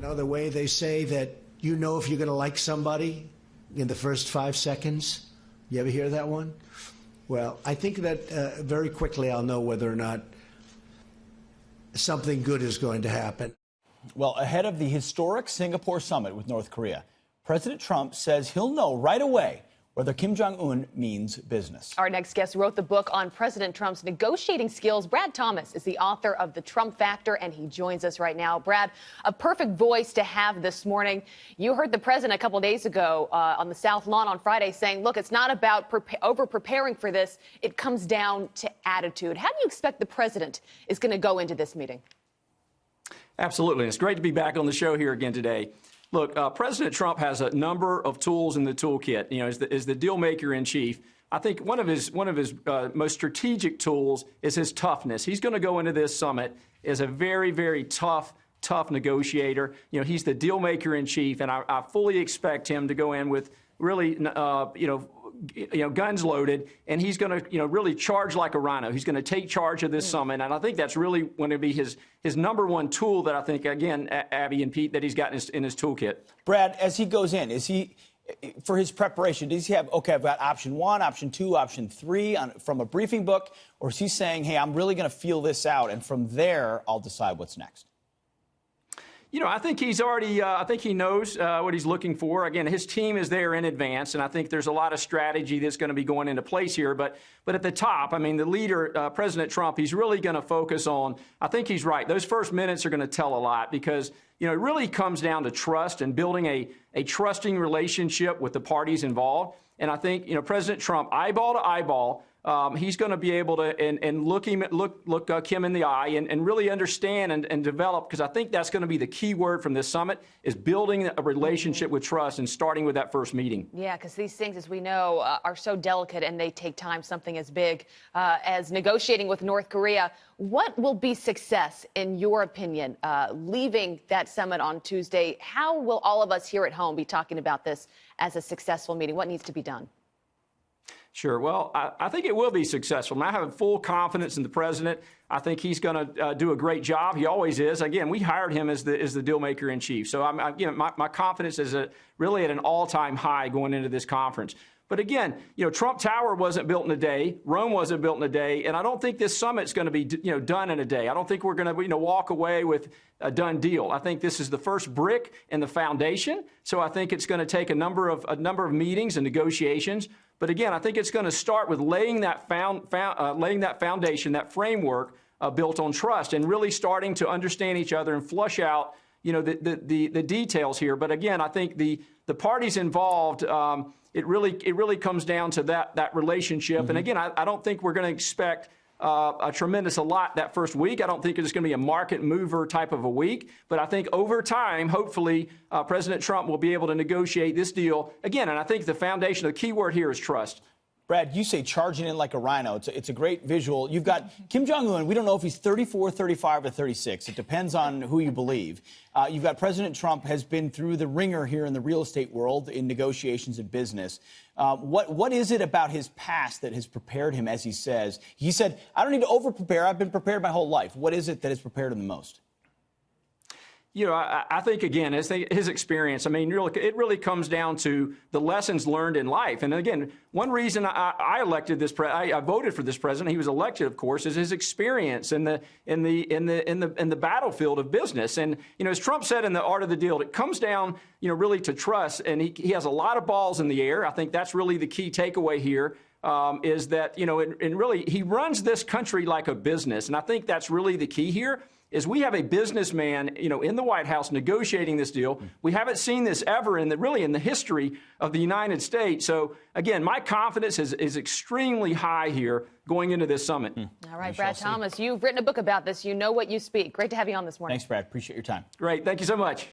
know, the way they say that you know if you're going to like somebody in the first 5 seconds. You ever hear that one? Well, I think that very quickly I'll know whether or not something good is going to happen. Well, ahead of the historic Singapore summit with North Korea, President Trump says he'll know right away whether Kim Jong-un means business. Our next guest wrote the book on President Trump's negotiating skills. Brad Thomas is the author of The Trump Factor, and he joins us right now. Brad, a perfect voice to have this morning. You heard the president a couple days ago on the South Lawn on Friday saying, look, it's not about over-preparing for this. It comes down to attitude. How do you expect the president is going to go into this meeting? Absolutely. It's great to be back on the show here again today. Look, President Trump has a number of tools in the toolkit. You know, as the deal maker in chief, I think one of his most strategic tools is his toughness. He's going to go into this summit as a very, very tough negotiator. You know, he's the deal maker in chief, and I fully expect him to go in with really, guns loaded, and he's going to, really charge like a rhino. He's going to take charge of this summit, and I think that's really going to be his number one tool that I think, again, Abby and Pete, that he's got in his toolkit. Brad, as he goes in, is he, for his preparation, does he have, okay, I've got option 1, option 2, option 3 from a briefing book, or is he saying, hey, I'm really going to feel this out, and from there, I'll decide what's next? You know, I think he's already, I think he knows what he's looking for. Again, his team is there in advance, and I think there's a lot of strategy that's going to be going into place here. But at the top, I mean, the leader, President Trump, he's really going to focus on, I think he's right. Those first minutes are going to tell a lot because, it really comes down to trust and building a trusting relationship with the parties involved. And I think, President Trump, eyeball to eyeball, he's going to be able to look Kim in the eye and really understand and develop, because I think that's going to be the key word from this summit, is building a relationship with trust and starting with that first meeting. Yeah, because these things, as we know, are so delicate and they take time. Something as big as negotiating with North Korea. What will be success, in your opinion, leaving that summit on Tuesday? How will all of us here at home be talking about this as a successful meeting? What needs to be done? Sure. Well, I think it will be successful. I have full confidence in the president. I think he's going to do a great job. He always is. Again, we hired him as the deal maker in chief. So my confidence is really at an all-time high going into this conference. But again, Trump Tower wasn't built in a day. Rome wasn't built in a day. And I don't think this summit's going to be, done in a day. I don't think we're going to, walk away with a done deal. I think this is the first brick in the foundation. So I think it's going to take a number of meetings and negotiations. But again, I think it's going to start with laying that foundation, that framework built on trust, and really starting to understand each other and flush out, the details here. But again, I think the parties involved, it really comes down to that relationship. Mm-hmm. And again, I don't think we're going to expect a lot that first week. I don't think it's going to be a market mover type of a week. But I think over time, hopefully, President Trump will be able to negotiate this deal again. And I think the foundation, the key word here is trust. Brad, you say charging in like a rhino. It's a great visual. You've got Kim Jong-un. We don't know if he's 34, 35, or 36. It depends on who you believe. You've got President Trump has been through the ringer here in the real estate world in negotiations and business. What is it about his past that has prepared him, as he says? He said, I don't need to over-prepare. I've been prepared my whole life. What is it that has prepared him the most? I think, again, his experience, it really comes down to the lessons learned in life. And again, one reason I elected this, I voted for this president, he was elected, of course, is his experience in the battlefield of business. And, as Trump said in The Art of the Deal, it comes down, really to trust. And he has a lot of balls in the air. I think that's really the key takeaway here. Is that, and really, he runs this country like a business. And I think that's really the key here. Is we have a businessman, in the White House negotiating this deal. We haven't seen this ever in the history of the United States. So again, my confidence is extremely high here going into this summit. All right, Brad Thomas, you've written a book about this. You know what you speak. Great to have you on this morning. Thanks, Brad. Appreciate your time. Great. Thank you so much.